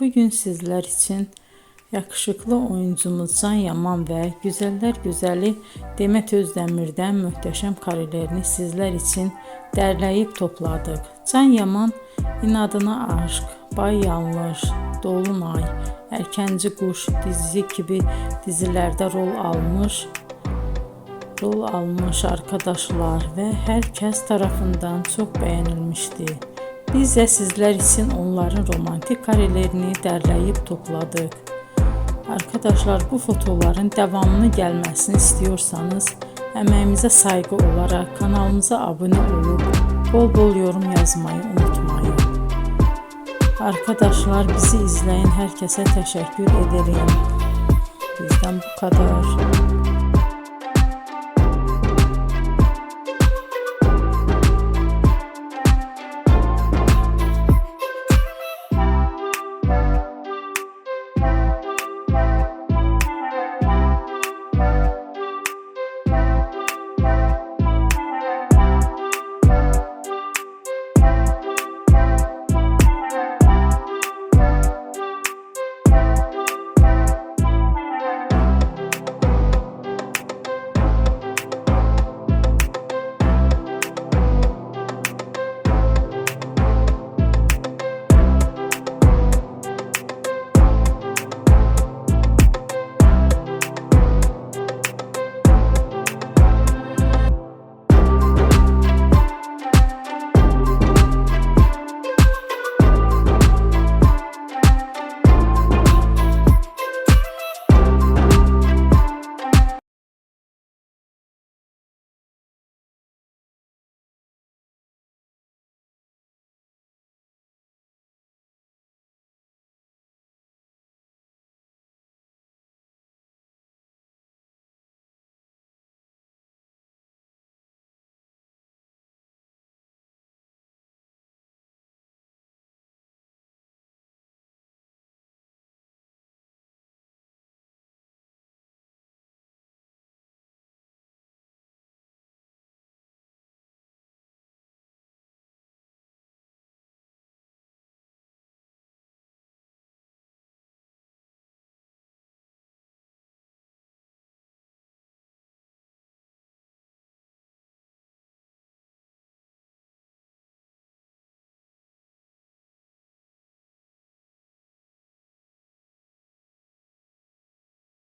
bugün sizler için yakışıklı oyuncumuz Can Yaman ve güzeller güzeli Demet Özdemir'den muhteşem karelerini sizler için derleyip topladık. Can Yaman İnadına Aşk, Bay Yanlış, Dolunay, Erkenci Kuş dizi gibi dizilerde rol almış arkadaşlar ve herkes tarafından çok beğenilmişti. Biz de sizler için onların romantik karelerini derleyip topladık. Arkadaşlar, bu fotoların devamını gelmesini istiyorsanız emeğimize saygı olarak kanalımıza abone olup bol bol yorum yazmayı unutmayın. Arkadaşlar, bizi izleyen herkese teşekkür ederim. Bizden bu kadar.